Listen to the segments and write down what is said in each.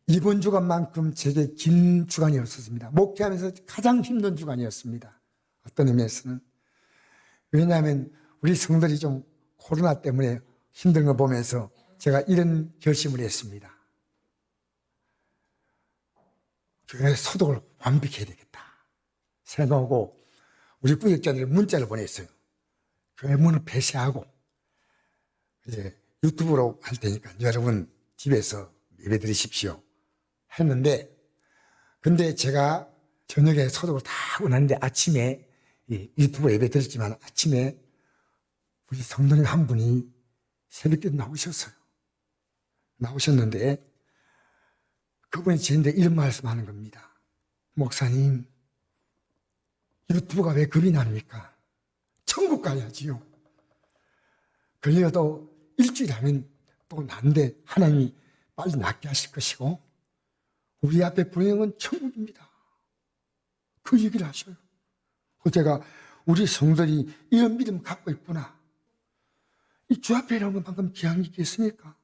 이번 주간만큼 제게 긴 주간이었습니다. 목회하면서 가장 힘든 주간이었습니다. 어떤 의미에서는. 왜냐하면 우리 성도들이 좀 코로나 때문에 힘든 거 보면서 제가 이런 결심을 했습니다. 교회 소독을 완벽히 해야 되겠다 생각하고 우리 구역자들이 문자를 보냈어요. 교회 문을 폐쇄하고 이제 유튜브로 할 테니까 여러분 집에서 예배 드리십시오 했는데, 근데 제가 저녁에 소독을 다 하고 났는데 아침에 유튜브로 예배 드렸지만 아침에 우리 성도님 한 분이 새벽에 나오셨어요. 나오셨는데 그분이 저한테 이런 말씀하는 겁니다. 목사님, 유튜브가 왜 겁이 납니까? 천국 가야지요. 걸려도 일주일 하면 또 난데 하나님이 빨리 낫게 하실 것이고 우리 앞에 분명은 천국입니다. 그 얘기를 하셔요. 제가 우리 성도들이 이런 믿음 갖고 있구나. 이 주 앞에 나온 것만큼 귀한 게 있겠습니까?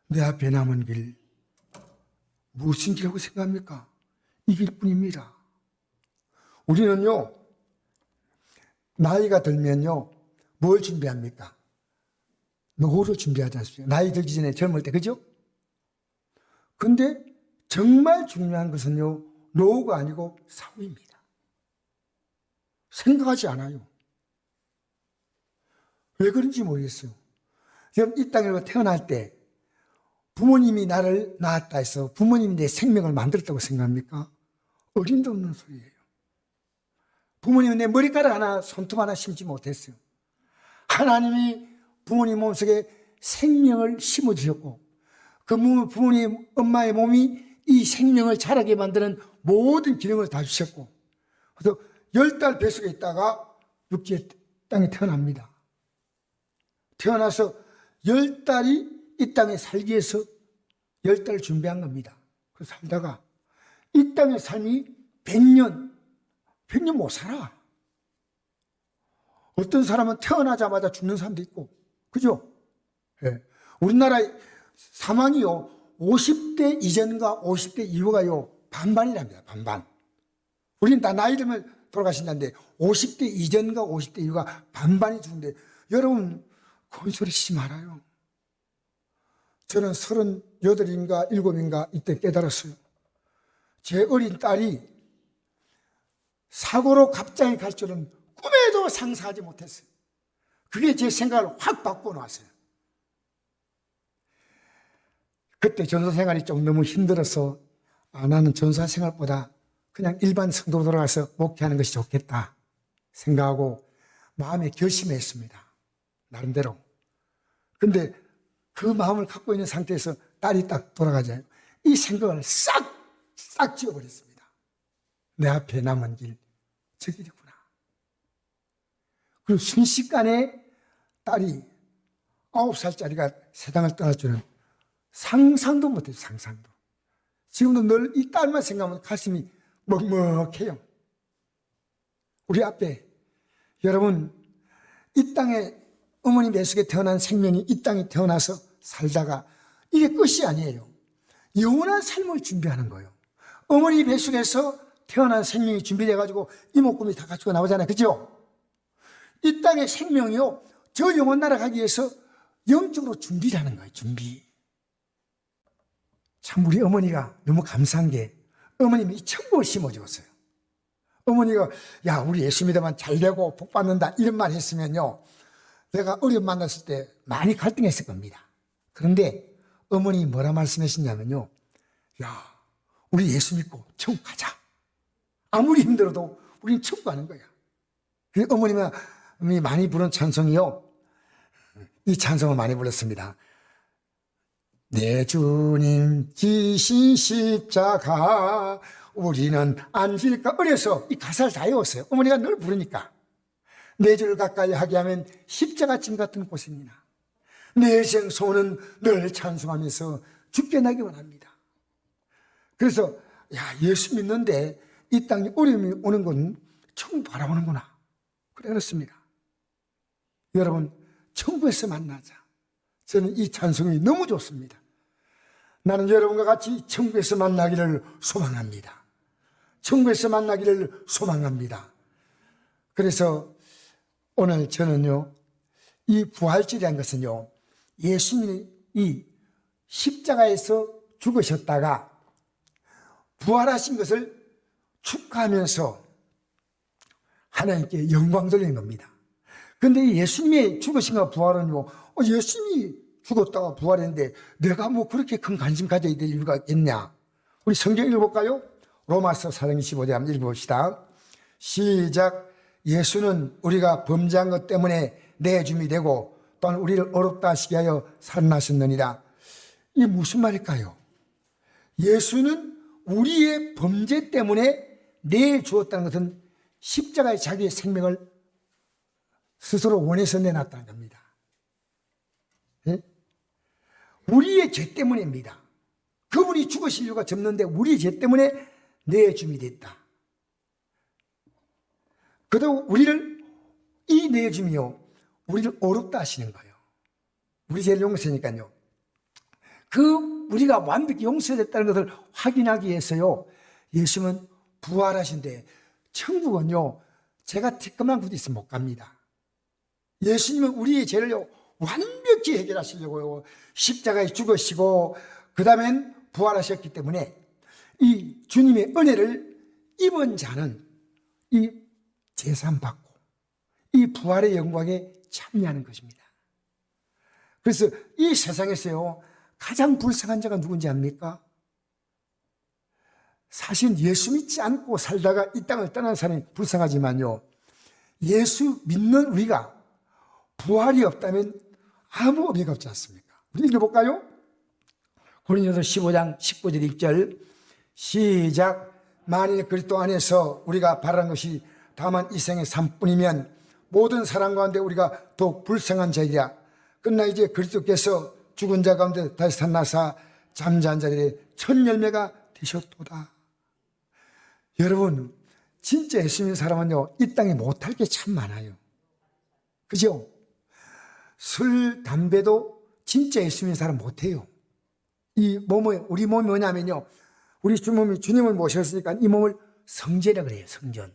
내 앞에 남은 길 무슨 길이라고 생각합니까? 이 길뿐입니다. 우리는요 나이가 들면요 뭘 준비합니까? 노후를 준비하지 않습니까? 나이 들기 전에 젊을 때, 그죠? 근데 정말 중요한 것은요 노후가 아니고 사후입니다. 생각하지 않아요. 왜 그런지 모르겠어요. 지금 이 땅에 태어날 때 부모님이 나를 낳았다 해서 부모님이 내 생명을 만들었다고 생각합니까? 어림도 없는 소리예요. 부모님은 내 머리카락 하나, 손톱 하나 심지 못했어요. 하나님이 부모님 몸속에 생명을 심어주셨고 그 부모님 엄마의 몸이 이 생명을 자라게 만드는 모든 기능을 다 주셨고, 그래서 10달 뱃속에 있다가 육지의 땅에 태어납니다. 태어나서 10달이 이 땅에 살기 위해서 10달을 준비한 겁니다. 그래서 살다가 이 땅의 삶이 100년 못 살아. 어떤 사람은 태어나자마자 죽는 사람도 있고, 그죠? 예. 우리나라 사망이요 50대 이전과 50대 이후가요 반반이랍니다. 반반. 우리는 다 나이 들면 돌아가신다는데 50대 이전과 50대 이후가 반반이 죽는데 여러분 그런 소리 치지 말아요. 저는 38인가 7인가 이때 깨달았어요. 제 어린 딸이 사고로 갑자기 갈 줄은 꿈에도 상상하지 못했어요. 그게 제 생각을 확 바꿔놓았어요. 그때 전사 생활이 좀 너무 힘들어서 나는 전사 생활보다 그냥 일반 성도로 돌아가서 목회하는 것이 좋겠다 생각하고 마음에 결심했습니다. 나름대로. 근데 그 마음을 갖고 있는 상태에서 딸이 딱 돌아가잖아요. 이 생각을 싹 지워버렸습니다. 내 앞에 남은 길, 저 길이구나. 그리고 순식간에 딸이 9살짜리가 세상을 떠날 줄은 상상도 못했어요. 상상도. 지금도 늘 이 딸만 생각하면 가슴이 먹먹해요. 우리 앞에 여러분 이 땅에 어머니 뱃속에 태어난 생명이 이 땅에 태어나서 살다가 이게 끝이 아니에요. 영원한 삶을 준비하는 거예요. 어머니 뱃속에서 태어난 생명이 준비돼가지고 이목구비 다 갖추고 나오잖아요. 그죠? 이 땅의 생명이요 저 영원 나라 가기 위해서 영적으로 준비를 하는 거예요. 준비. 참 우리 어머니가 너무 감사한 게 어머님이 이 천국을 심어주었어요. 어머니가 야 우리 예수 믿으면 잘 되고 복 받는다 이런 말 했으면요 내가 어려움 만났을 때 많이 갈등했을 겁니다. 그런데 어머니 뭐라 말씀하시냐면요 야 우리 예수 믿고 천국 가자. 아무리 힘들어도 우리는 천국 가는 거야. 그래서 어머님이 많이 부른 찬송이요 이 찬송을 많이 불렀습니다. 내 주님 지신 십자가 우리는 안 질까. 어려서 이 가사를 다 외웠어요. 어머니가 늘 부르니까. 내 줄 가까이 하게 하면 십자가짐 같은 고생이나 내 생소는 늘 찬송하면서 죽게 나기 원합니다. 그래서 야 예수 믿는데 이 땅에 어려움이 오는 건 천국 바라보는구나. 그래 그렇습니다. 여러분 천국에서 만나자. 저는 이 찬송이 너무 좋습니다. 나는 여러분과 같이 천국에서 만나기를 소망합니다. 천국에서 만나기를 소망합니다. 그래서 오늘 저는요, 이 부활절이라는 것은요, 예수님이 이 십자가에서 죽으셨다가 부활하신 것을 축하하면서 하나님께 영광 돌리는 겁니다. 그런데 예수님의 죽으신과 부활은요, 예수님이 죽었다가 부활했는데 내가 뭐 그렇게 큰 관심 가져야 될 이유가 있냐? 우리 성경 읽어볼까요? 로마서 4장 15절 한번 읽어봅시다. 시작. 예수는 우리가 범죄한 것 때문에 내줌이 되고 또한 우리를 어렵다 하시게 하여 살아나셨느니라. 이게 무슨 말일까요? 예수는 우리의 범죄 때문에 내주었다는 것은 십자가에 자기의 생명을 스스로 원해서 내놨다는 겁니다. 예? 우리의 죄 때문입니다. 그분이 죽으실 이유가 없는데 우리의 죄 때문에 내줌이 됐다. 그래도 우리를, 이 내줌이요, 우리를 어렵다 하시는 거예요. 우리 죄를 용서하니까요. 우리가 완벽히 용서됐다는 것을 확인하기 위해서요, 예수님은 부활하신데, 천국은요, 제가 티끌만 굳어 있으면 못 갑니다. 예수님은 우리의 죄를요, 완벽히 해결하시려고요, 십자가에 죽으시고, 그 다음엔 부활하셨기 때문에, 이 주님의 은혜를 입은 자는 이 제산 받고, 이 부활의 영광에 참여하는 것입니다. 그래서 이 세상에서요, 가장 불쌍한 자가 누군지 압니까? 사실 예수 믿지 않고 살다가 이 땅을 떠난 사람이 불쌍하지만요, 예수 믿는 우리가 부활이 없다면 아무 의미가 없지 않습니까? 우리 읽어볼까요? 고린도서 15장 19절 2절 시작. 만일 그리스도 안에서 우리가 바라는 것이 다만 이 생의 삶뿐이면 모든 사람 가운데 우리가 더욱 불쌍한 자이라. 그러나 이제 그리스도께서 죽은 자 가운데 다시 살아나사 잠자한 자들의 첫 열매가 되셨도다. 여러분, 진짜 예수 믿는 사람은요, 이 땅에 못할 게 참 많아요. 그죠? 술, 담배도 진짜 예수 믿는 사람 못해요. 우리 몸이 뭐냐면요, 우리 주몸이 주님을 모셨으니까 이 몸을 성전이라 그래요, 성전.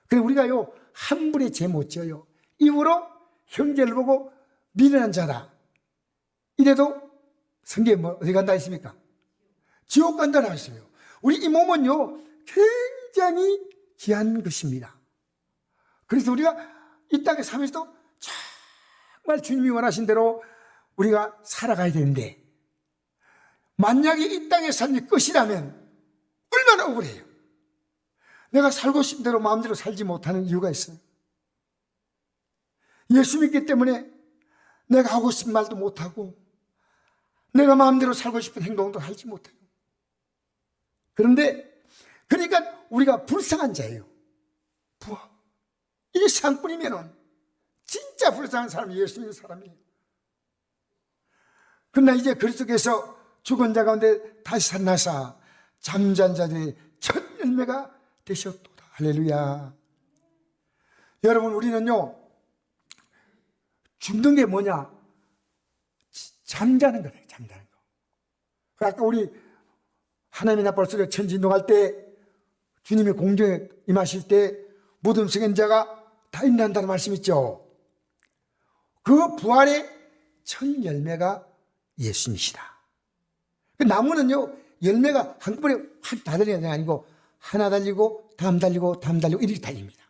그래서 우리가요, 한 분의 죄 못 지어요. 입으로 형제를 보고 미련한 자다. 이래도 성경에 어디 간다 했습니까? 지옥 간다 했어요. 우리 이 몸은요, 굉장히 귀한 것입니다. 그래서 우리가 이 땅에 살면서도 정말 주님이 원하신 대로 우리가 살아가야 되는데, 만약에 이 땅의 삶이 끝이라면 얼마나 억울해요. 내가 살고 싶은 대로 마음대로 살지 못하는 이유가 있어요. 예수 믿기 때문에 내가 하고 싶은 말도 못하고 내가 마음대로 살고 싶은 행동도 하지 못해요. 그러니까 우리가 불쌍한 자예요. 이 세상뿐이면은 진짜 불쌍한 사람이 예수 믿는 사람이에요. 그러나 이제 그리스도께서 죽은 자 가운데 다시 살아나사 잠자는 자들의 첫 열매가 되셨도다. 할렐루야. 여러분, 우리는요, 죽는 게 뭐냐? 잠자는 거예요. 잠자는 거. 아까 우리 하나님의 나팔 소리가 천지 인도할 때, 주님의 공중에 임하실 때 무덤 속에 있는 자가 다 인난다는 말씀 있죠. 그 부활의 첫 열매가 예수님이시다. 나무는요, 열매가 한꺼번에 확 다 달리는 게 아니고 하나 달리고 다음 달리고 다음 달리고 이렇게 달립니다.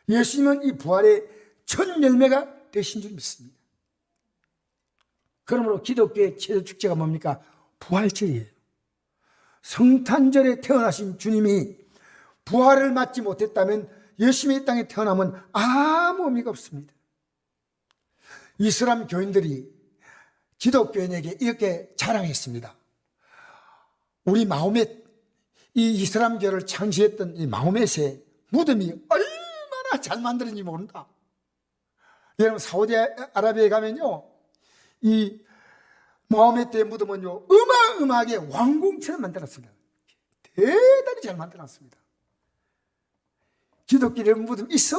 예수님은 이 부활의 첫 열매가 되신 줄 믿습니다. 그러므로 기독교의 최대 축제가 뭡니까? 부활절이에요. 성탄절에 태어나신 주님이 부활을 맞지 못했다면 예수님의 땅에 태어나면 아무 의미가 없습니다. 이슬람 교인들이 기독교인에게 이렇게 자랑했습니다. 우리 마호멧, 이 이슬람교를 창시했던 이 마호멧의 무덤이 얼마나 잘 만들었는지 모른다. 여러분, 사우디아라비아에 가면요, 이 마호멧의 무덤은요, 어마어마하게 왕궁처럼 만들었습니다. 대단히 잘 만들었습니다. 기독교의 무덤 있어?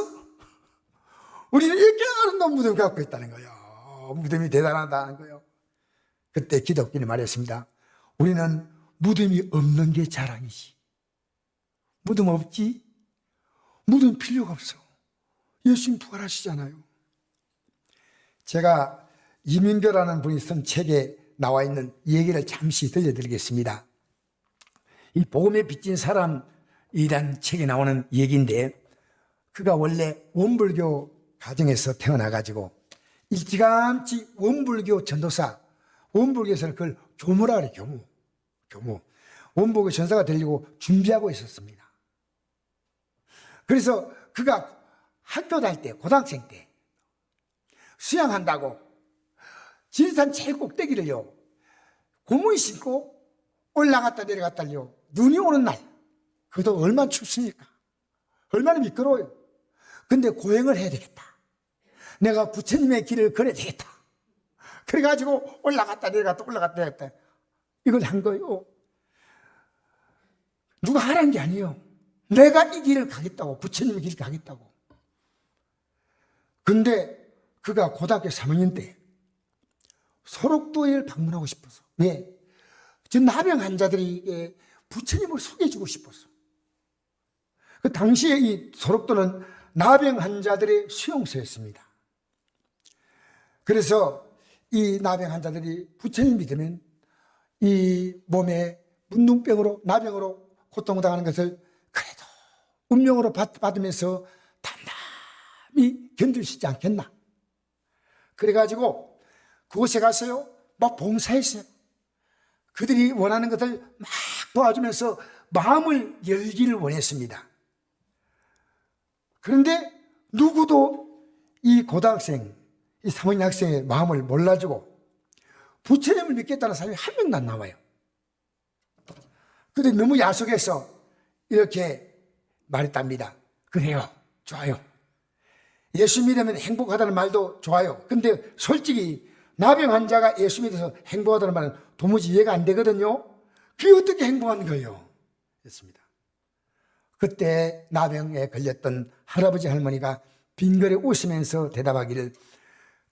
우리는 이렇게 아름다운 무덤을 갖고 있다는 거예요. 무덤이 대단하다는 거예요. 그때 기독교인이 말했습니다. 우리는 무덤이 없는 게 자랑이지. 무덤 없지? 무덤 필요가 없어. 예수님 부활하시잖아요. 제가 이민교라는 분이 쓴 책에 나와 있는 얘기를 잠시 들려드리겠습니다. 이 복음에 빚진 사람이란 책에 나오는 얘기인데, 그가 원래 원불교 가정에서 태어나가지고 일찌감치 원불교 전도사, 원불교에서는 그걸 교무라 그래. 교무. 원불교 전사가 되려고 준비하고 있었습니다. 그래서 그가 학교 다닐 때, 고등학생 때 수양한다고 지리산 제일 꼭대기를요, 고무이 신고 올라갔다 내려갔다요, 눈이 오는 날, 그것도 얼마나 춥습니까? 얼마나 미끄러워요. 근데 고행을 해야 되겠다. 내가 부처님의 길을 걸어야 되겠다. 그래가지고 올라갔다 내려갔다 이걸 한 거예요. 누가 하라는 게 아니에요. 내가 이 길을 가겠다고, 부처님의 길을 가겠다고. 근데 그가 고등학교 3학년 때 소록도를 방문하고 싶어서. 왜? 저 나병 환자들이 부처님을 소개해주고 싶었어. 그 당시에 이 소록도는 나병 환자들의 수용소였습니다. 그래서 이 나병 환자들이 부처님 믿으면 이 몸에 문둥병으로, 나병으로 고통당하는 것을 그래도 운명으로 받으면서 담담히 견딜 수 있지 않겠나. 그래가지고 그곳에 가서요, 막 봉사했어요. 그들이 원하는 것을 막 도와주면서 마음을 열기를 원했습니다. 그런데 누구도 이 고등학생, 이 3학년 학생의 마음을 몰라주고 부처님을 믿겠다는 사람이 한 명도 안 나와요. 그런데 너무 야속해서 이렇게 말했답니다. 그래요, 좋아요. 예수 믿으면 행복하다는 말도 좋아요. 근데 솔직히 나병 환자가 예수 믿어서 행복하다는 말은 도무지 이해가 안 되거든요. 그게 어떻게 행복한 거예요? 했습니다. 그때 나병에 걸렸던 할아버지 할머니가 빙그레 웃으면서 대답하기를,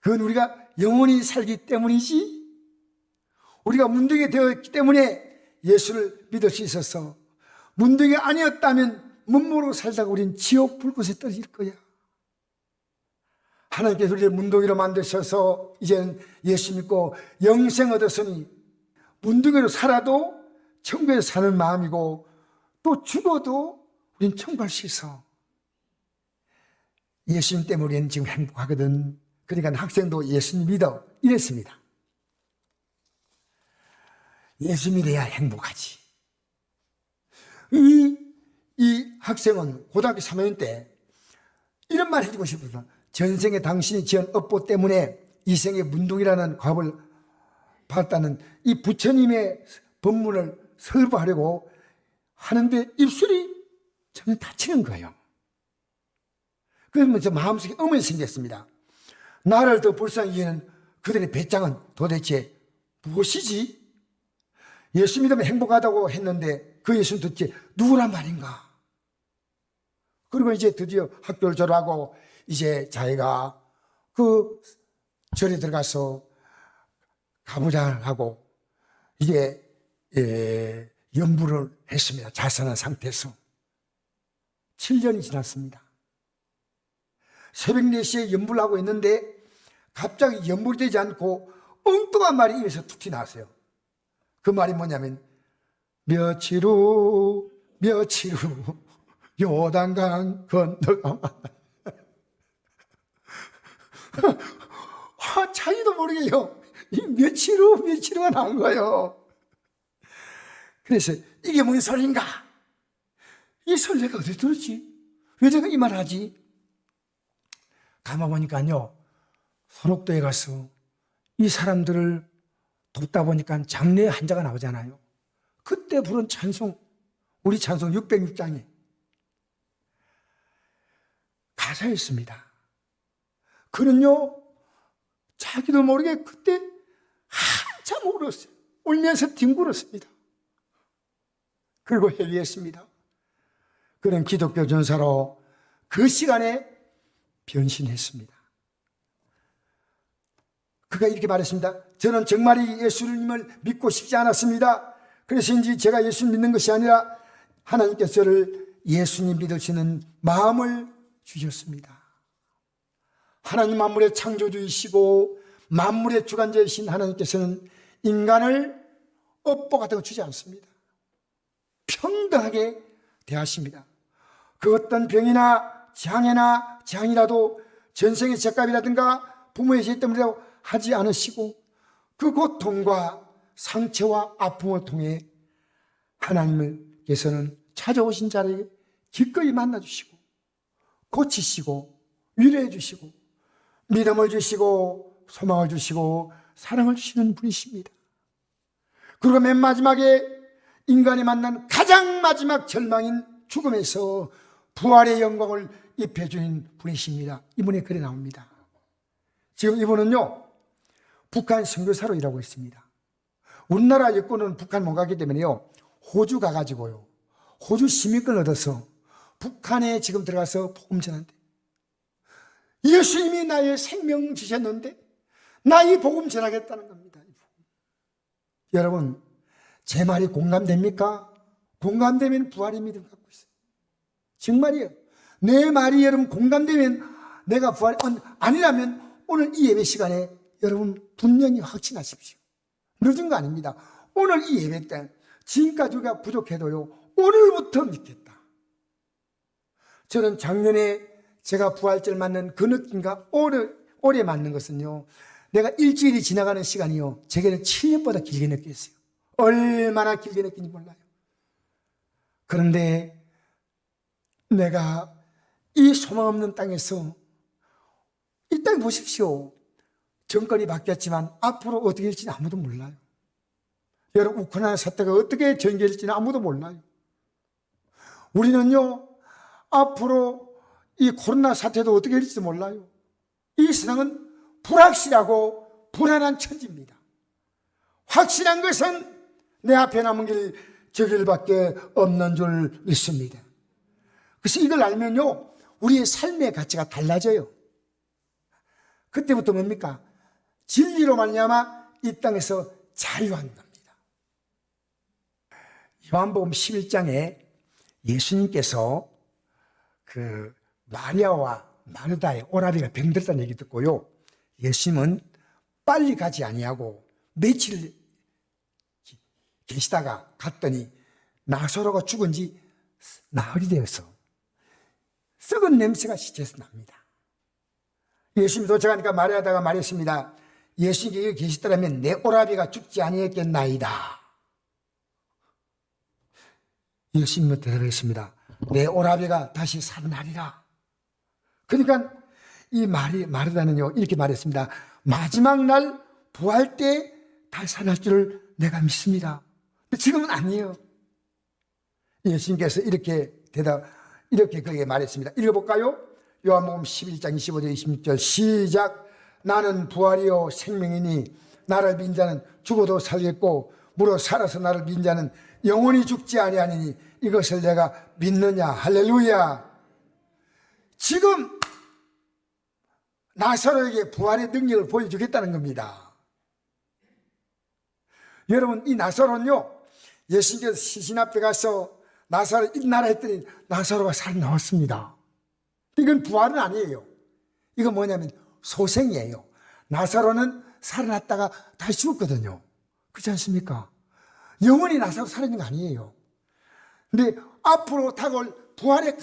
그건 우리가 영원히 살기 때문이지, 우리가 문둥이 되었기 때문에 예수를 믿을 수 있어서, 문둥이 아니었다면 문무로 살다가 우린 지옥 불꽃에 떨어질 거야. 하나님께서 우리를 문둥이로 만드셔서 이제는 예수 믿고 영생 얻었으니 문둥이로 살아도 천국에서 사는 마음이고, 또 죽어도 우린 천국 갈 수 있어. 예수님 때문에 우리는 지금 행복하거든. 그러니까 학생도 예수님 믿어, 이랬습니다. 예수 믿어야 행복하지. 이 학생은 고등학교 3학년 때 이런 말 해주고 싶어서, 전생에 당신이 지은 업보 때문에 이생에 문둥이라는 과업을 받았다는 이 부처님의 법문을 설부하려고 하는데 입술이 점점 다치는 거예요. 그러면서 마음속에 엄연이 생겼습니다. 나를 더 불쌍히 여기는 그들의 배짱은 도대체 무엇이지? 예수 믿으면 행복하다고 했는데 그 예수는 도대체 누구란 말인가? 그리고 이제 드디어 학교를 졸업하고 이제 자기가 그 절에 들어가서 가부장을 하고 이제 연부를 했습니다. 자선한 상태에서 7년이 지났습니다. 새벽 4시에 연부를 하고 있는데 갑자기 연불이 되지 않고 엉뚱한 말이 입에서 툭 튀어나왔어요. 그 말이 뭐냐면, 며칠 후 요단강 건너가. 자기도 모르게요, 이 며칠 후가 나온 거예요. 그래서 이게 뭔 소린가? 이 소리 내가 어디 들었지? 왜 내가 이 말 하지? 가만보니까요, 소록도에 가서 이 사람들을 돕다 보니까 장례 한자가 나오잖아요. 그때 부른 찬송, 우리 찬송 606장에 가사였습니다. 그는요, 자기도 모르게 그때 한참 울었어요. 울면서 뒹굴었습니다. 그리고 회개했습니다. 그는 기독교 전사로 그 시간에 변신했습니다. 그가 이렇게 말했습니다. 저는 정말 예수님을 믿고 싶지 않았습니다. 그래서인지 제가 예수 믿는 것이 아니라 하나님께서 저를 예수님 믿을 수 있는 마음을 주셨습니다. 하나님 만물의 창조주이시고 만물의 주관자이신 하나님께서는 인간을 업보 같은 거 주지 않습니다. 평등하게 대하십니다. 그 어떤 병이나 장애나 장이라도 전생의 죄값이라든가 부모의 죄 때문이라고 하지 않으시고 그 고통과 상처와 아픔을 통해 하나님께서는 찾아오신 자를 기꺼이 만나주시고 고치시고 위로해 주시고 믿음을 주시고 소망을 주시고 사랑을 주시는 분이십니다. 그리고 맨 마지막에 인간이 만난 가장 마지막 절망인 죽음에서 부활의 영광을 입혀주는 분이십니다. 이분이 글에 나옵니다. 지금 이분은요 북한 선교사로 일하고 있습니다. 우리나라 여권은 북한 못 가기 때문에요 호주 가가지고요 호주 시민권을 얻어서 북한에 지금 들어가서 복음 전한대. 예수님이 나의 생명 주셨는데 나 이 복음 전하겠다는 겁니다. 여러분 제 말이 공감됩니까? 공감되면 부활의 믿음 갖고 있어요. 정말이에요. 내 말이 여러분 공감되면 내가 부활 아니라면 오늘 이 예배 시간에 여러분 분명히 확신하십시오. 늦은 거 아닙니다. 오늘 이 예배 때 지금까지 우리가 부족해도요 오늘부터 믿겠다. 저는 작년에 제가 부활절 맞는 그 느낌과 올해 맞는 것은요 내가 일주일이 지나가는 시간이요 제게는 7년보다 길게 느꼈어요. 얼마나 길게 느낀지 몰라요. 그런데 내가 이 소망 없는 땅에서 이 땅 보십시오. 정권이 바뀌었지만 앞으로 어떻게 될지는 아무도 몰라요. 여러분 우크라이나 사태가 어떻게 전개될지는 아무도 몰라요. 우리는요 앞으로 이 코로나 사태도 어떻게 될지 몰라요. 이 세상은 불확실하고 불안한 천지입니다. 확실한 것은 내 앞에 남은 길 저 길밖에 없는 줄 믿습니다. 그래서 이걸 알면요 우리의 삶의 가치가 달라져요. 그때부터 뭡니까? 진리로 말미암아 이 땅에서 자유한 겁니다. 요한복음 11장에 예수님께서 그 마리아와 마르다의 오라비가 병들었다는 얘기 듣고요 예수님은 빨리 가지 아니하고 며칠 계시다가 갔더니 나사로가 죽은 지 나흘이 되어서 썩은 냄새가 시체에서 납니다. 예수님이 도착하니까 마리아다가 말했습니다. 예수님이 여기 계시더라면 내 오라비가 죽지 아니했겠나이다. 예수님은 대답했습니다. 내 오라비가 다시 살아나리라. 그러니까 이 마르다는요 이렇게 말했습니다. 마지막 날 부활 때 다시 살아날 줄을 내가 믿습니다. 근데 지금은 아니에요. 예수님께서 이렇게 그에게 말했습니다. 읽어볼까요? 요한복음 11장 25절 26절 시작. 나는 부활이요 생명이니 나를 믿는 자는 죽어도 살겠고 무릇 살아서 나를 믿는 자는 영원히 죽지 아니하니니 이것을 내가 믿느냐. 할렐루야. 지금 나사로에게 부활의 능력을 보여주겠다는 겁니다. 여러분 이 나사로는요 예수님께서 시신 앞에 가서 나사로 일어나라 했더니 나사로가 살아나왔습니다. 이건 부활은 아니에요. 이건 뭐냐면 소생이에요. 나사로는 살아났다가 다시 죽었거든요. 그렇지 않습니까? 영원히 나사로 살아있는 거 아니에요. 근데 앞으로 다가올 부활의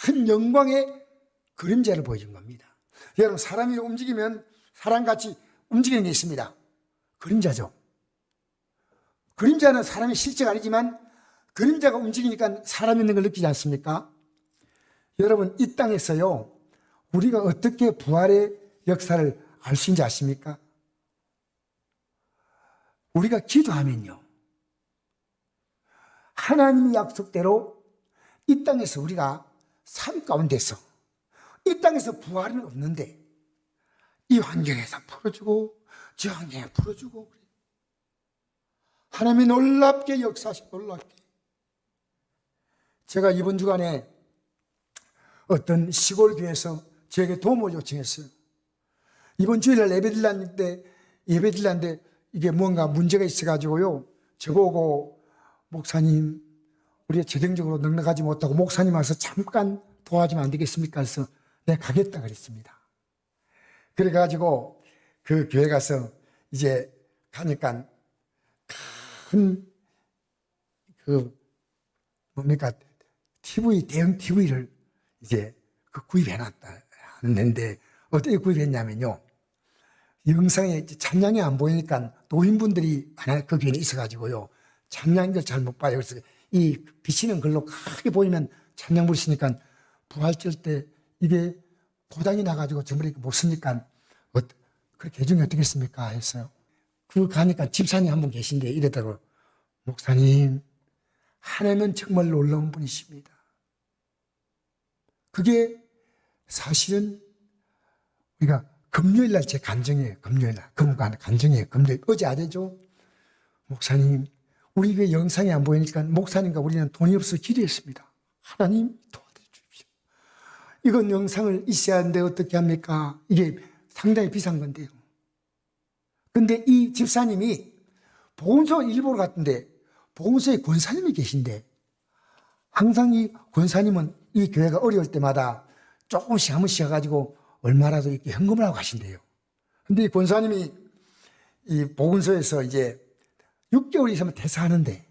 큰 영광의 그림자를 보여준 겁니다. 여러분 사람이 움직이면 사람같이 움직이는 게 있습니다. 그림자죠. 그림자는 사람의 실제가 아니지만 그림자가 움직이니까 사람 있는 걸 느끼지 않습니까? 여러분 이 땅에서요 우리가 어떻게 부활의 역사를 알 수 있는지 아십니까? 우리가 기도하면요 하나님의 약속대로 이 땅에서 우리가 삶 가운데서 이 땅에서 부활은 없는데 이 환경에서 풀어주고 저 환경에 풀어주고 하나님이 놀랍게 역사하시고 놀랍게. 제가 이번 주간에 어떤 시골 교회에서 저에게 도움을 요청했어요. 이번 주일날 예배드렸는데 이게 뭔가 문제가 있어가지고요 저보고 목사님, 우리가 재정적으로 넉넉하지 못하고 목사님 와서 잠깐 도와주면 안 되겠습니까? 그래서 내가 가겠다 그랬습니다. 그래가지고 그 교회 가서 이제 가니까 큰 뭡니까? 대형 TV를 이제 구입해놨다 하는데 어떻게 구입했냐면요. 영상에 찬양이 안 보이니까 노인분들이 하나 그 교회에 있어가지고요. 찬양을 잘 못 봐요. 그래서 이 비치는 걸로 크게 보이면 찬양 부르시니까 부활절 때 이게 고장이 나가지고 전부 못 쓰니까 그렇게 해주면 어떻겠습니까? 했어요. 가니까 집사님 한 분 계신데 이러더라고요. 목사님, 하나님은 정말 놀라운 분이십니다. 그게 사실은 우리가 금요일날 제 간증이에요. 금요일날. 간증이에요. 금요일. 어제 아재죠? 목사님, 우리 교회 영상이 안 보이니까 목사님과 우리는 돈이 없어 기도했습니다. 하나님 도와주십시오. 이건 영상을 있어야 하는데 어떻게 합니까? 이게 상당히 비싼 건데요. 근데 이 집사님이 보건소 일보러 갔던데 보건소에 권사님이 계신데 항상 이 권사님은 이 교회가 어려울 때마다 조금씩 한 번씩 해가지고 얼마라도 이렇게 헌금을 하고 가신대요. 근데 이 권사님이 이 보건소에서 이제 6개월 이상은 퇴사하는데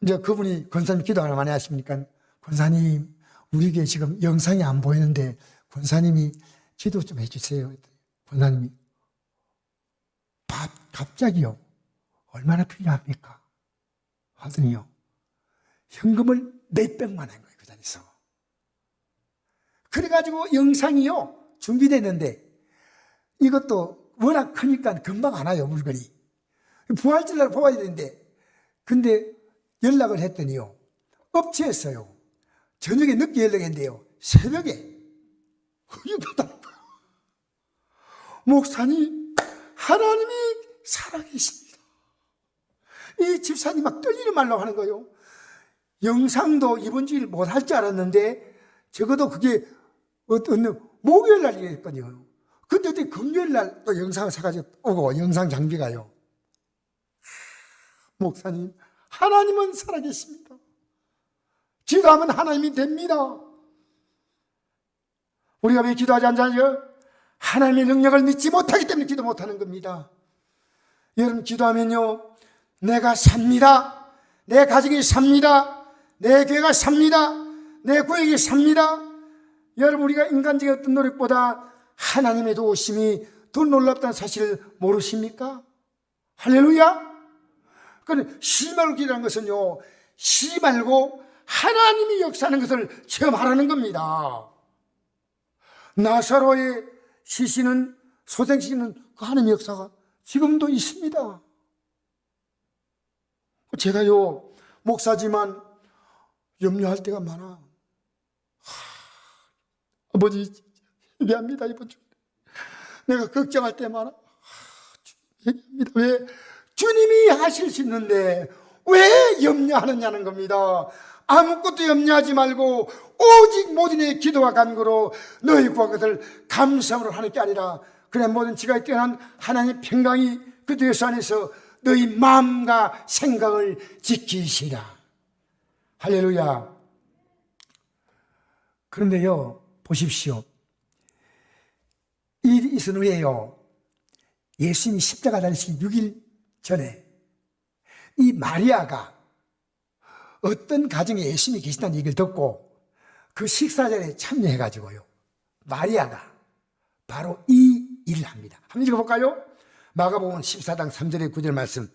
이제 그분이 권사님 기도 얼마나 많이 하십니까? 권사님, 우리 교회 지금 영상이 안 보이는데 권사님이 기도 좀 해주세요. 권사님이 갑자기요. 얼마나 필요합니까? 하더니요. 현금을 몇백만 한 거예요. 그 자리에서. 그래가지고 영상이요. 준비됐는데 이것도 워낙 크니까 금방 안 와요. 물건이. 부활절날 뽑아야 되는데 근데 연락을 했더니요. 업체에서요. 저녁에 늦게 연락했는데요. 새벽에 연락했다는 거예요. 목사님, 하나님이 살아계십니다. 이 집사님 막 떨리는 말로 하는 거예요. 영상도 이번 주일 못 할 줄 알았는데 적어도 그게 어떤 목요일 날이었거든요. 근데 어떻게 금요일 날 또 영상을 사가지고 오고 영상 장비가요. 목사님, 하나님은 살아계십니다. 기도하면 하나님이 됩니다. 우리가 왜 기도하지 않잖아요? 하나님의 능력을 믿지 못하기 때문에 기도 못하는 겁니다. 여러분 기도하면요. 내가 삽니다. 내 가정이 삽니다. 내 교회가 삽니다. 내 구역이 삽니다. 여러분 우리가 인간적인 어떤 노력보다 하나님의 도우심이 더 놀랍다는 사실을 모르십니까? 할렐루야. 그런데 쉬지 말고 기도하는 것은요. 쉬지 말고 하나님이 역사하는 것을 체험하라는 겁니다. 나사로의 시신은 소생시키는 그 하나님의 역사가 지금도 있습니다. 제가요 목사지만 염려할 때가 많아. 아버지 미안합니다. 이번 주 내가 걱정할 때 많아. 얘기합니다. 왜? 주님이 하실 수 있는데 왜 염려하느냐는 겁니다. 아무것도 염려하지 말고 오직 모든 의 기도와 간구로 너희 구한 것을 감사함으로 하는 게 아니라 그래 모든 지각이 뛰어난 하나님의 평강이 그 대수 안에서 너희 마음과 생각을 지키시라. 할렐루야. 그런데요 보십시오. 이 일이 있은 후에요 예수님이 십자가 달리시기 6일 전에 이 마리아가 어떤 가정에 예수님이 계신다는 얘기를 듣고 그 식사 자리에 참여해가지고요 마리아가 바로 이 일을 합니다. 한번 읽어볼까요? 마가복음 14장 3절에 9절 말씀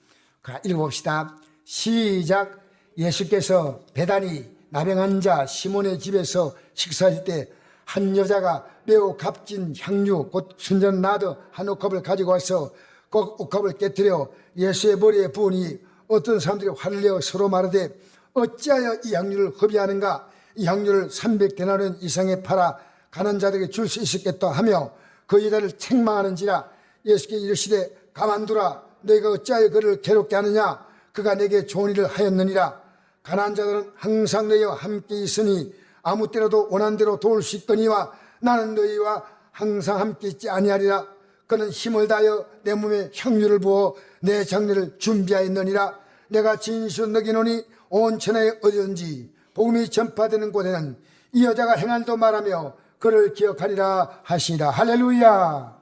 읽어봅시다. 시작. 예수께서 베다니 나병한 자 시몬의 집에서 식사할 때 한 여자가 매우 값진 향유 곧 순전 나드 한 옥합을 가지고 와서 그 옥합을 깨뜨려 예수의 머리에 부으니 어떤 사람들이 화를 내어 서로 말하되 어찌하여 이 향유를 허비하는가? 이 향유를 300데나리온 이상에 팔아 가난한 자들에게 줄 수 있었겠다 하며 그 여자를 책망하는지라. 예수께 이르시되 가만두라. 너희가 어찌하여 그를 괴롭게 하느냐? 그가 내게 좋은 일을 하였느니라. 가난한 자들은 항상 너희와 함께 있으니 아무 때라도 원한 대로 도울 수 있거니와 나는 너희와 항상 함께 있지 아니하리라. 그는 힘을 다하여 내 몸에 향유를 부어 내 장례를 준비하였느니라. 내가 진실로 너기노니 온 천하에 어디든지 복음이 전파되는 곳에는 이 여자가 행한 일도 말하며 그를 기억하리라 하시니라. 할렐루야.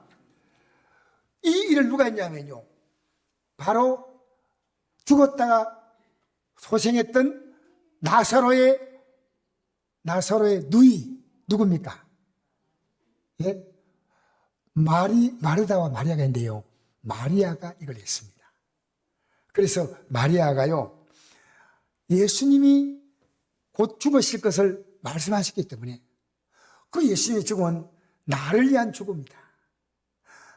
이 일을 누가 했냐면요, 바로 죽었다가 소생했던 나사로의 누이 누굽니까? 예? 마르다와 마리아가 있는데요, 마리아가 이걸 했습니다. 그래서 마리아가요, 예수님이 곧 죽으실 것을 말씀하셨기 때문에 그 예수님의 죽음은 나를 위한 죽음이다.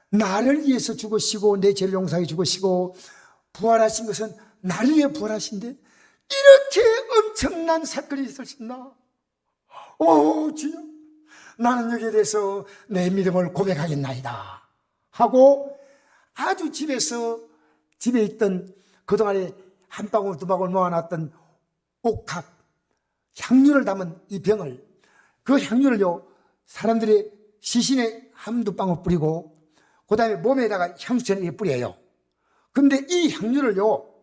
나를 위해서 죽으시고 내 죄를 용서하게 죽으시고 부활하신 것은 나를 위해 부활하신데 이렇게 엄청난 사건이 있을 수 있나? 오 주여, 나는 여기에 대해서 내 믿음을 고백하겠나이다 하고 아주 집에 있던 그동안에 한 방울 두 방울 모아놨던 옥합 향유를 담은 이 병을, 그 향유를요 사람들이 시신에 한두 방울 뿌리고 그 다음에 몸에다가 향수처럼 뿌려요. 근데 이 향유를요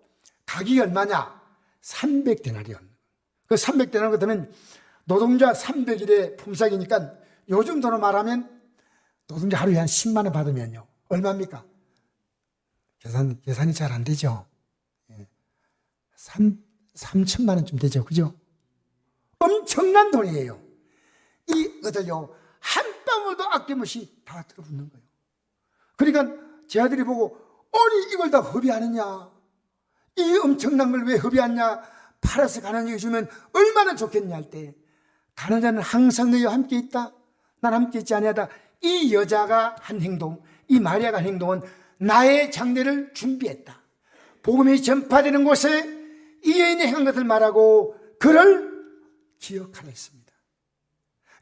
가격이 얼마냐? 300데나리온. 그 300데나리온 같으면 노동자 300일의 품삯이니까 요즘 돈으로 말하면 노동자 하루에 한 10만 원 받으면요 얼마입니까? 계산이 잘 안 되죠. 3천만 원쯤 되죠. 그죠? 엄청난 돈이에요. 이것을요 한 방울도 아낌없이 다 들어붓는 거예요. 그러니까 제 아들이 보고 아니 이걸 다 허비하느냐, 이 엄청난 걸 왜 허비하냐, 팔아서 가난하게 주면 얼마나 좋겠냐 할 때, 가난한 자는 항상 너희와 함께 있다, 난 함께 있지 아니하다. 이 여자가 한 행동, 이 마리아가 한 행동은 나의 장례를 준비했다. 복음이 전파되는 곳에 이 여인이 행한 것을 말하고 그를 기억하라 했습니다.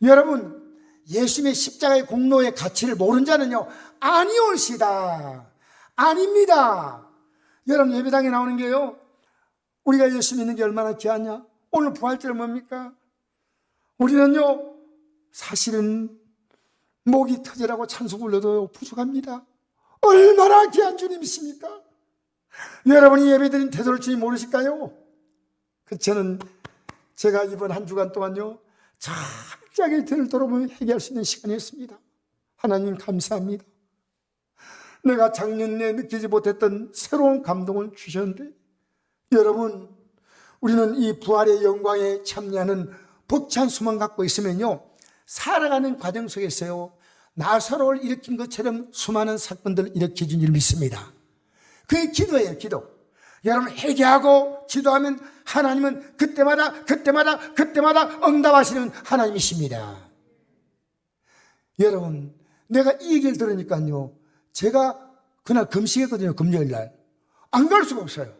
여러분, 예수님의 십자가의 공로의 가치를 모르는 자는요 아니올시다. 아닙니다. 여러분, 예배당에 나오는 게요, 우리가 예수 믿는 게 얼마나 귀하냐. 오늘 부활절은 뭡니까? 우리는요 사실은 목이 터지라고 찬송 불러도 부족합니다. 얼마나 귀한 주님이십니까? 여러분이 예배드린 태도를 주님 모르실까요? 저는 제가 이번 한 주간 동안요 철저하게 들을 돌아보며 회개할 수 있는 시간이었습니다. 하나님 감사합니다. 내가 작년에 느끼지 못했던 새로운 감동을 주셨는데, 여러분, 우리는 이 부활의 영광에 참여하는 벅찬 소망 갖고 있으면요 살아가는 과정 속에서요 나사로를 일으킨 것처럼 수많은 사건들을 일으켜 준 줄 믿습니다. 그게 기도예요. 기도. 여러분, 회개하고 기도하면 하나님은 그때마다 응답하시는 하나님이십니다. 여러분, 내가 이 얘기를 들으니까요 제가 그날 금식했거든요. 금요일날 안 갈 수가 없어요.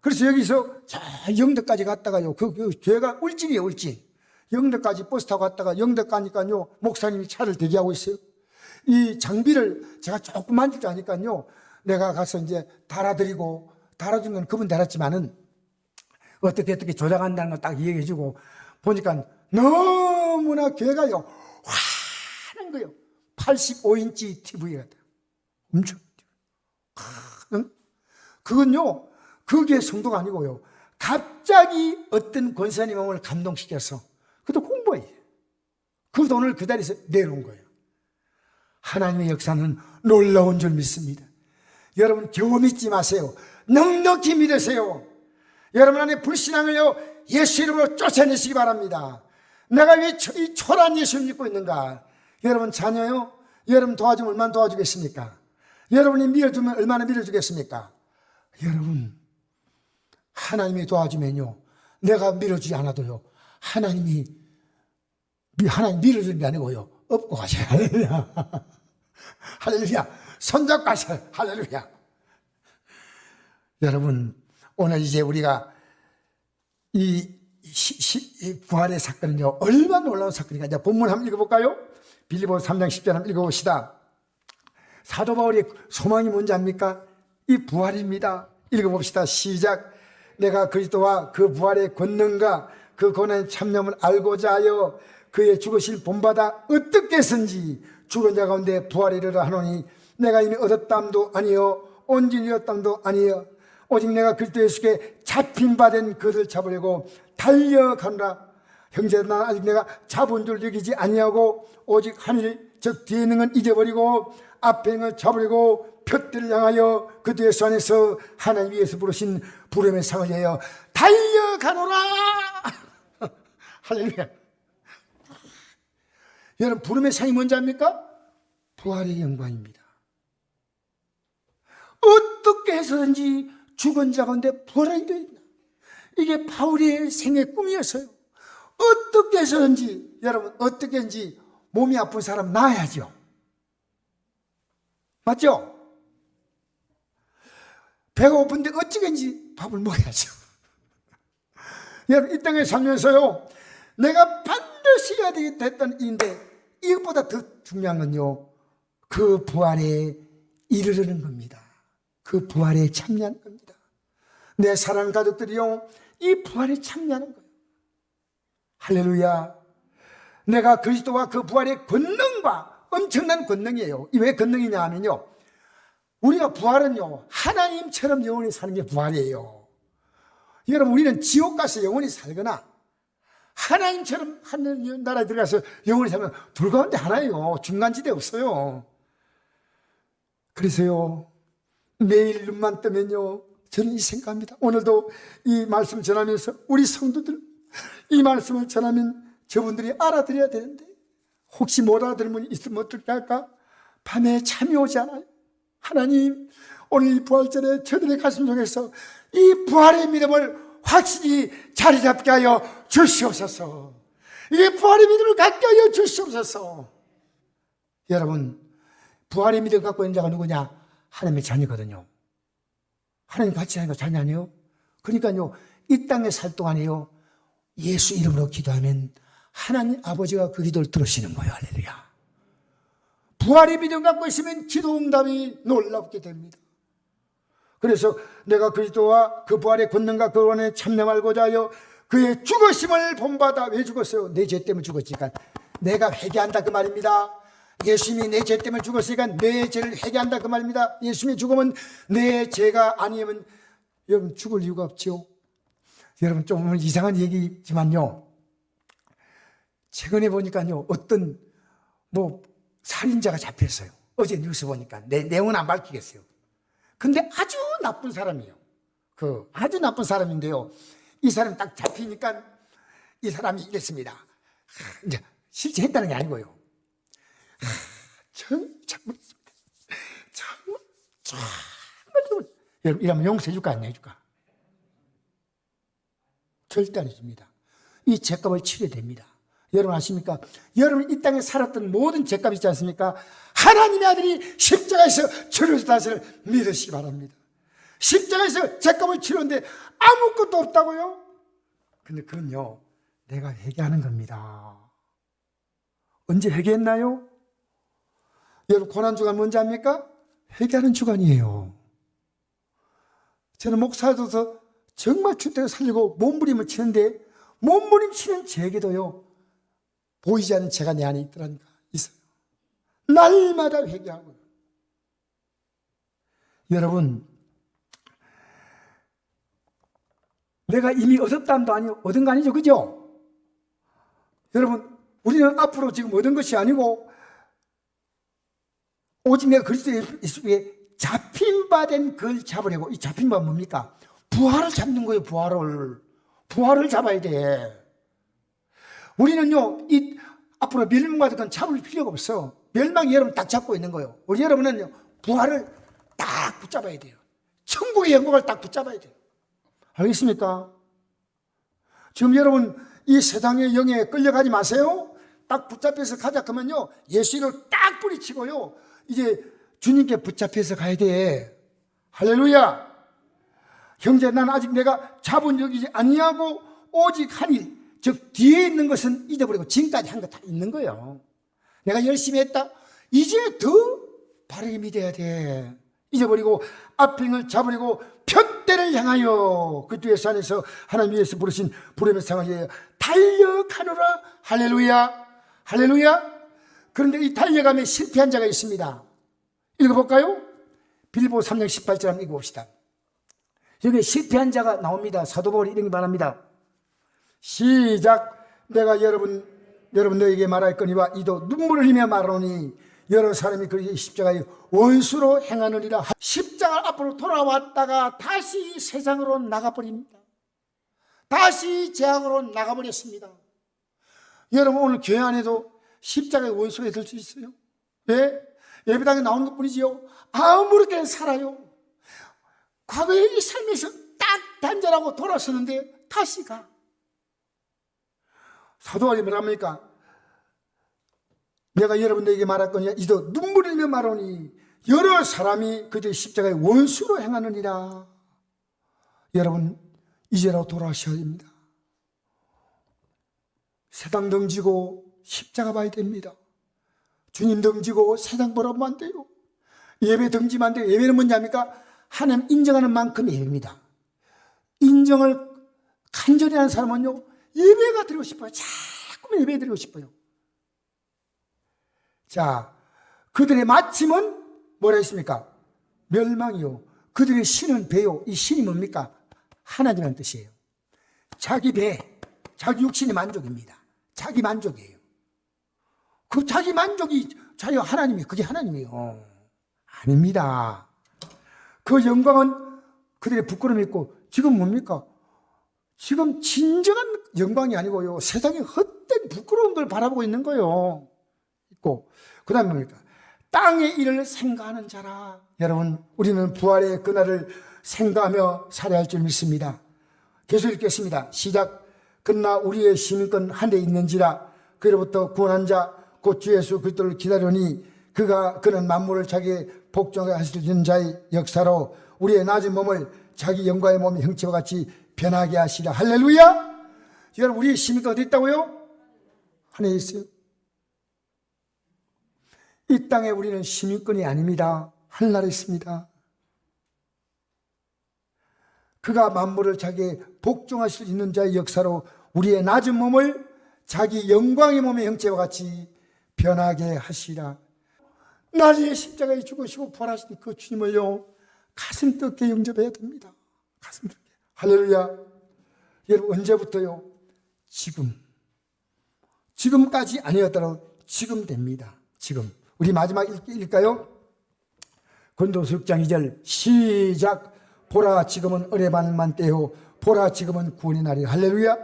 그래서 여기서 저 영덕까지 갔다가요, 그 교회가 울진이에요. 울진. 영덕까지 버스 타고 갔다가 영덕 가니까요 목사님이 차를 대기하고 있어요. 이 장비를 제가 조금 만질 줄 아니까요 내가 가서 이제 달아드리고, 달아준 건 그분 달았지만은 어떻게 조작한다는 걸 딱 얘기해 주고 보니까 너무나 교회가요 환한 거예요. 85인치 TV가 엄청 큰. 그건요 그게 성도가 아니고요 갑자기 어떤 권사님 마음을 감동시켜서, 그것도 공부예요. 그 돈을 그 자리에서 내놓은 거예요. 하나님의 역사는 놀라운 줄 믿습니다. 여러분, 겨우 믿지 마세요. 넉넉히 믿으세요. 여러분 안에 불신앙을요 예수 이름으로 쫓아내시기 바랍니다. 내가 왜 이 초라한 예수를 믿고 있는가? 여러분 자녀요, 여러분 도와주면 얼마나 도와주겠습니까? 여러분이 밀어주면 얼마나 밀어주겠습니까? 여러분, 하나님이 도와주면요 내가 밀어주지 않아도요 하나님 밀어주는 게 아니고요 업고 가셔요. 할렐루야. 할렐루야. 손잡고 가셔요. 할렐루야. 여러분, 오늘 이제 우리가 이 부활의 사건은요 얼마나 놀라운 사건인가. 이제 본문 한번 읽어볼까요? 빌립보서 3장 10절 한번 읽어봅시다. 사도 바울의 소망이 뭔지 압니까? 이 부활입니다. 읽어봅시다. 시작. 내가 그리스도와 그 부활의 권능과 그 고난의 참념을 알고자 하여 그의 죽으실 본받아 어떻게 해서든지 죽은 자 가운데 부활이르라 하노니 내가 이미 얻었담도 아니요 온전히 얻었담도 아니요 오직 내가 그리스도 예수께 잡힌 바 된 그를 잡으려고 달려가노라. 형제들, 나는 아직 내가 잡은 줄 여기지 아니하고 오직 하늘 즉 뒤에 있는 건 잊어버리고 앞에 있는 걸 잡으려고 표대를 향하여 그 뒤에 수 안에서 하나님 위에서 부르신 부름의 상을 위하여 달려가노라. 할렐루야. 여러분, 부름의 상이 뭔지 압니까? 부활의 영광입니다. 어떻게 해서든지 죽은 자 가운데 부활하게 되어 있나. 이게 바울의 생의 꿈이었어요. 어떻게 해서든지, 여러분, 어떻게 해서든지 몸이 아픈 사람 나아야죠. 맞죠? 배가 고픈데 어찌든지 밥을 먹어야죠. 여러분, 이 땅에 살면서요, 내가 반드시 해야 되겠다 했던 일인데, 이것보다 더 중요한 건요, 그 부활에 이르르는 겁니다. 그 부활에 참여하는 겁니다. 내 사랑하는 가족들이요, 이 부활에 참여하는 거예요. 할렐루야. 내가 그리스도와 그 부활의 권능과, 엄청난 권능이에요. 왜 권능이냐 하면요, 우리가 부활은요, 하나님처럼 영원히 사는 게 부활이에요. 여러분, 우리는 지옥 가서 영원히 살거나 하나님처럼 하늘 나라에 들어가서 영원히 살면 둘 가운데 하나예요. 중간지대 없어요. 그래서요, 매일 눈만 뜨면요, 저는 이 생각합니다. 오늘도 이 말씀 전하면서 우리 성도들 이 말씀을 전하면 저분들이 알아들어야 되는데, 혹시 못 알아들으면 있으면 어떻게 할까? 밤에 잠이 오지 않아요. 하나님, 오늘 이 부활절에 저들의 가슴 속에서 이 부활의 믿음을 확실히 자리 잡게 하여 주시옵소서. 이 부활의 믿음을 갖게 하여 주시옵소서. 여러분, 부활의 믿음 갖고 있는 자가 누구냐? 하나님의 자녀거든요. 하나님 같이 하니까 자녀 아니에요? 그러니까요, 이 땅에 살 동안에요, 예수 이름으로 기도하면 하나님 아버지가 그 기도를 들으시는 거예요. 할렐루야. 부활의 믿음 갖고 있으면 기도 응답이 놀랍게 됩니다. 그래서 내가 그리스도와 그 부활의 권능과 그 원에 참여하고자 하여 그의 죽으심을 본받아. 왜 죽었어요? 내 죄 때문에 죽었으니까 내가 회개한다, 그 말입니다. 예수님이 내 죄 때문에 죽었으니까 내 죄를 회개한다, 그 말입니다. 예수님이 죽으면 내 죄가 아니면 여러분 죽을 이유가 없죠. 여러분, 좀 이상한 얘기지만요, 최근에 보니까요, 어떤 살인자가 잡혔어요. 어제 뉴스 보니까. 내용은 안 밝히겠어요. 근데 아주 나쁜 사람이에요. 아주 나쁜 사람인데요, 이 사람이 딱 잡히니까 이 사람이 이랬습니다. 이제 실제 했다는 게 아니고요, 정말 여러분, 이러면 용서해 줄까 안 해줄까? 절대 안 해줍니다. 이 죄값을 치러야 됩니다. 여러분 아십니까? 여러분 이 땅에 살았던 모든 죄값 있지 않습니까? 하나님의 아들이 십자가에서 치러졌다는 믿으시기 바랍니다. 십자가에서 죄값을 치렀는데 아무것도 없다고요? 근데 그건요, 내가 회개하는 겁니다. 언제 회개했나요? 여러분, 고난주간 뭔지 압니까? 회개하는 주간이에요. 저는 목사로서 정말 주택을 살리고 몸부림을 치는데, 몸부림 치는 제게도요, 보이지 않는 죄가 내 안에 있더라니까, 있어요. 날마다 회개하고요. 여러분, 내가 이미 얻었다는 아니요, 얻은 거 아니죠, 그죠? 여러분, 우리는 앞으로 지금 얻은 것이 아니고 오직 내가 그리스도 예수에 잡힌 바 된 그를 잡으려고. 이 잡힌 바는 뭡니까? 부활을 잡는 거예요. 부활을 잡아야 돼. 우리는요, 이 앞으로 멸망받을 건 잡을 필요가 없어. 멸망이 여러분 딱 잡고 있는 거예요. 우리 여러분은요, 부활을 딱 붙잡아야 돼요. 천국의 영광을 딱 붙잡아야 돼요. 알겠습니까? 지금 여러분 이 세상의 영에 끌려가지 마세요. 딱 붙잡혀서 가자 그러면요, 예수를 딱 뿌리치고요, 이제 주님께 붙잡혀서 가야 돼. 할렐루야. 형제, 나는 아직 내가 잡은 적이 아니하고 오직 하니, 즉 뒤에 있는 것은 잊어버리고 지금까지 한 거 다 있는 거예요. 내가 열심히 했다, 이제 더 바르게 믿어야 돼. 잊어버리고 앞에 있는 걸 잡으려고 표대를 향하여 그 뒤에 산에서 하나님 위에서 부르신 부름의 상을 위하여 달려가노라. 할렐루야. 할렐루야. 그런데 이 달려감에 실패한 자가 있습니다. 읽어볼까요? 빌보 3장 18절 한번 읽어봅시다. 여기 실패한 자가 나옵니다. 사도 바울이 이런 게 말합니다. 시작. 내가 여러분 너에게 말할거니와 이도 눈물을 흘리며 말하노니 여러 사람이 그리스도의 십자가의 원수로 행하느니라. 십자가 앞으로 돌아왔다가 다시 세상으로 나가버립니다. 다시 재앙으로 나가버렸습니다. 여러분 오늘 교회 안에도 십자가의 원수가 될 수 있어요. 왜? 예배당에 나오는 것뿐이지요. 아무렇게나 살아요. 과거의 이 삶에서 딱 단절하고 돌아서는데 다시 가. 사도 바울이 뭐라 합니까? 내가 여러분들에게 말할거니와 이도 눈물 흘리며 말하니 여러 사람이 그들의 십자가의 원수로 행하느니라. 여러분 이제라도 돌아오셔야 됩니다. 세상 덩지고 십자가 봐야 됩니다. 주님 덩지고 세상 보라면 안 돼요. 예배 덩지면 안 돼요. 예배는 뭐냐니까? 하나님 인정하는 만큼 예배입니다. 인정을 간절히 하는 사람은요, 예배가 드리고 싶어요. 자꾸 예배 드리고 싶어요. 자, 그들의 마침은 뭐라 했습니까? 멸망이요. 그들의 신은 배요. 이 신이 뭡니까? 하나님이라는 뜻이에요. 자기 배, 자기 육신의 만족입니다. 자기 만족이에요. 그 자기 만족이 자기가 하나님이에요. 그게 하나님이에요. 아닙니다. 그 영광은 그들의 부끄러움이 있고, 지금 뭡니까? 지금 진정한 영광이 아니고요, 세상의 헛된 부끄러운 걸 바라보고 있는 거예요. 있고, 그 다음에 뭡니까? 땅의 일을 생각하는 자라. 여러분, 우리는 부활의 그날을 생각하며 살아야 할 줄 믿습니다. 계속 읽겠습니다. 시작. 그러나 우리의 시민권 한 데 있는지라. 그로부터 구원한 자 곧 주 예수 그리스도를 기다려니 그는 만물을 자기의 복종하게 하시는 자의 역사로 우리의 낮은 몸을 자기 영광의 몸의 형체와 같이 변하게 하시라. 할렐루야. 여러분, 우리의 시민권 어디 있다고요? 하늘에 있어요. 이 땅에 우리는 시민권이 아닙니다. 하늘나라에 있습니다. 그가 만물을 자기의 복종하실 수 있는 자의 역사로 우리의 낮은 몸을 자기 영광의 몸의 형체와 같이 변하게 하시라. 나의 십자가에 죽으시고 부활하신 그 주님을요, 가슴 뜨겁게 영접해야 됩니다. 가슴 뜨겁게. 할렐루야. 여러분, 언제부터요? 지금까지 아니었더라도 지금 됩니다. 지금. 우리 마지막 읽을까요? 고린도서 6장 2절 시작. 보라 지금은 은혜 받을 만때요 보라 지금은 구원의 날이라. 할렐루야.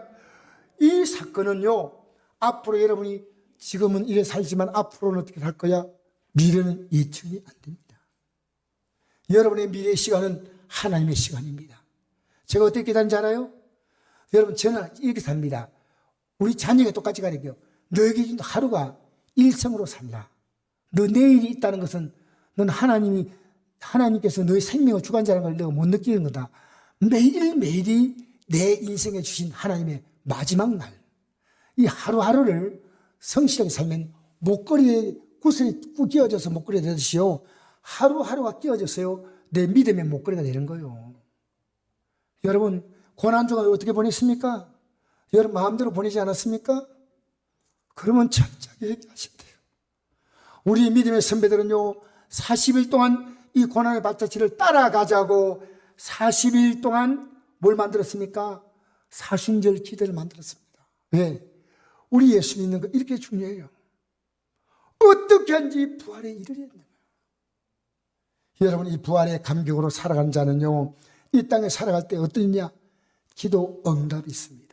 이 사건은요, 앞으로 여러분이 지금은 이래 살지만 앞으로는 어떻게 살 거야? 미래는 예측이 안 됩니다. 여러분의 미래의 시간은 하나님의 시간입니다. 제가 어떻게 사는지 알아요? 여러분, 저는 이렇게 삽니다. 우리 자녀가 똑같이 가르쳐요. 너에게 준 하루가 일생으로 살라. 너 내일이 있다는 것은 넌 하나님께서 너의 생명을 주관자라는 걸 너가 못 느끼는 거다. 매일매일이 내 인생에 주신 하나님의 마지막 날. 이 하루하루를 성실하게 살면 목걸이에 구슬이 끼워져서 목걸이가 되듯이요, 하루하루가 끼워져서요, 내 믿음의 목걸이가 되는 거예요. 여러분, 고난주가 어떻게 보냈습니까? 여러분 마음대로 보내지 않았습니까? 그러면 철저하게 얘기하셔야 돼요. 우리 믿음의 선배들은요, 40일 동안 이 고난의 발자취를 따라가자고 40일 동안 뭘 만들었습니까? 사순절 기도를 만들었습니다. 왜? 우리 예수 믿는 거 이렇게 중요해요. 어떻게 하는지 부활에 이르려야 돼요. 여러분, 이 부활의 감격으로 살아가는 자는요, 이 땅에 살아갈 때 어떠냐? 기도 응답이 있습니다.